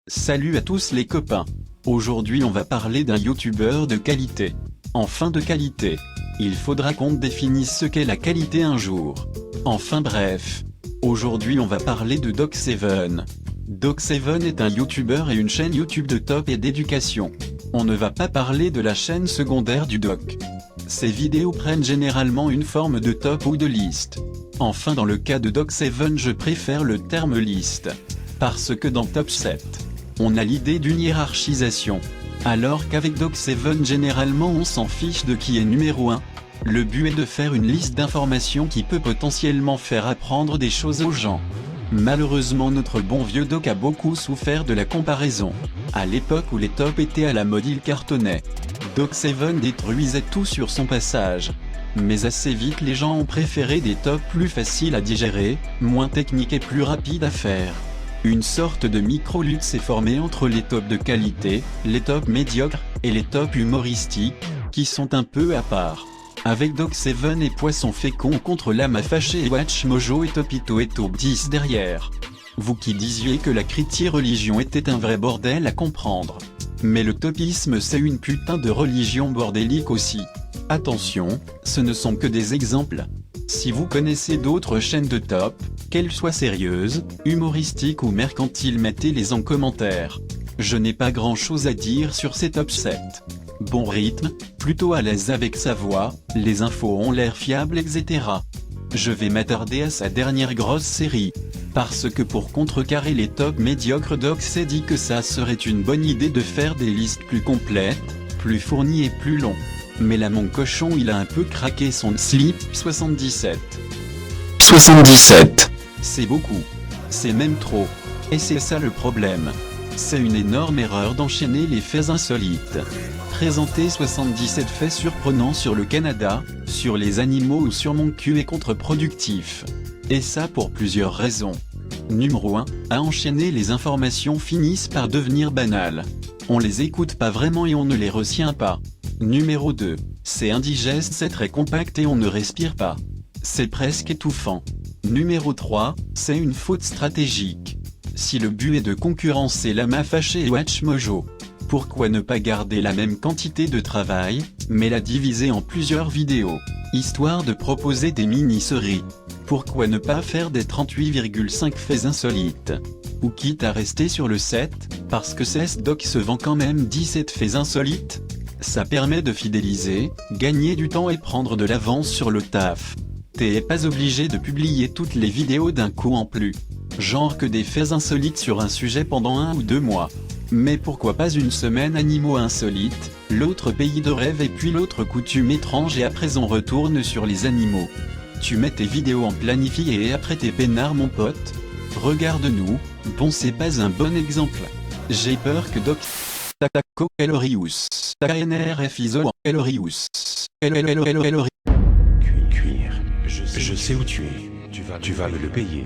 Salut à tous les copains. Aujourd'hui on va parler d'un youtubeur de qualité. Enfin de qualité. Il faudra qu'on définisse ce qu'est la qualité un jour. Enfin bref. Aujourd'hui on va parler de Doc7. Doc7 est un youtubeur et une chaîne YouTube de top et d'éducation. On ne va pas parler de la chaîne secondaire du Doc. Ces vidéos prennent généralement une forme de top ou de liste. Enfin dans le cas de Doc7 je préfère le terme liste. Parce que dans Top 7, on a l'idée d'une hiérarchisation. Alors qu'avec Doc7 généralement on s'en fiche de qui est numéro 1. Le but est de faire une liste d'informations qui peut potentiellement faire apprendre des choses aux gens. Malheureusement notre bon vieux Doc a beaucoup souffert de la comparaison. À l'époque où les tops étaient à la mode il cartonnait. Doc7 détruisait tout sur son passage. Mais assez vite les gens ont préféré des tops plus faciles à digérer, moins techniques et plus rapides à faire. Une sorte de micro-lutte s'est formée entre les tops de qualité, les tops médiocres, et les tops humoristiques, qui sont un peu à part. Avec Doc7 et Poisson Fécond contre Lama Fâché et WatchMojo et Topito et Top 10 derrière. Vous qui disiez que la critique religion était un vrai bordel à comprendre. Mais le topisme c'est une putain de religion bordélique aussi. Attention, ce ne sont que des exemples. Si vous connaissez d'autres chaînes de top, qu'elles soient sérieuses, humoristiques ou mercantiles, mettez-les en commentaire. Je n'ai pas grand chose à dire sur ces top 7. Bon rythme, plutôt à l'aise avec sa voix, les infos ont l'air fiables etc. Je vais m'attarder à sa dernière grosse série. Parce que pour contrecarrer les tops médiocres Doc s'est dit que ça serait une bonne idée de faire des listes plus complètes, plus fournies et plus longues. Mais là mon cochon il a un peu craqué son slip 77. 77. C'est beaucoup. C'est même trop. Et c'est ça le problème. C'est une énorme erreur d'enchaîner les faits insolites. Présenter 77 faits surprenants sur le Canada, sur les animaux ou sur mon cul est contre-productif. Et ça pour plusieurs raisons. Numéro 1, à enchaîner les informations finissent par devenir banales. On les écoute pas vraiment et on ne les retient pas. Numéro 2, c'est indigeste, c'est très compact et on ne respire pas. C'est presque étouffant. Numéro 3, c'est une faute stratégique. Si le but est de concurrencer Lama Fâché et WatchMojo, pourquoi ne pas garder la même quantité de travail, mais la diviser en plusieurs vidéos, histoire de proposer des mini-séries? Pourquoi ne pas faire des 38,5 faits insolites? Ou quitte à rester sur le 7, parce que Doc se vend quand même 17 faits insolites? Ça permet de fidéliser, gagner du temps et prendre de l'avance sur le taf. T'es pas obligé de publier toutes les vidéos d'un coup en plus. Genre que des faits insolites sur un sujet pendant 1 ou 2 mois. Mais pourquoi pas une semaine animaux insolites, l'autre pays de rêve et puis l'autre coutume étrange et après on retourne sur les animaux. Tu mets tes vidéos en planifié et après t'es peinard mon pote. Regarde-nous, bon c'est pas un bon exemple. J'ai peur que Doc Taco Elorius TNRF ISO Elorius Cuire. Je sais où tu es. Tu vas me le payer.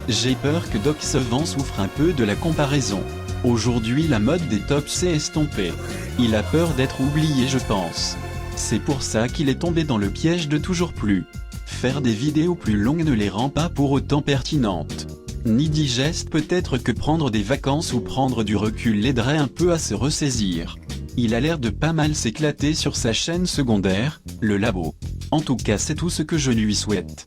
J'ai peur que Doc7 souffre un peu de la comparaison. Aujourd'hui la mode des tops s'est estompée. Il a peur d'être oublié je pense. C'est pour ça qu'il est tombé dans le piège de toujours plus. Faire des vidéos plus longues ne les rend pas pour autant pertinentes. Ni digeste, peut-être que prendre des vacances ou prendre du recul l'aiderait un peu à se ressaisir. Il a l'air de pas mal s'éclater sur sa chaîne secondaire, le labo. En tout cas c'est tout ce que je lui souhaite.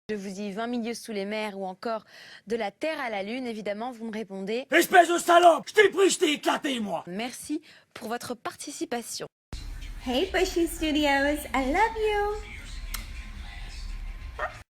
Je vous dis 20 milieux sous les mers ou encore de la Terre à la Lune, évidemment vous me répondez Espèce de salope, je t'ai pris, je t'ai éclaté moi. merci pour votre participation. Hey Bushy Studios, I love you!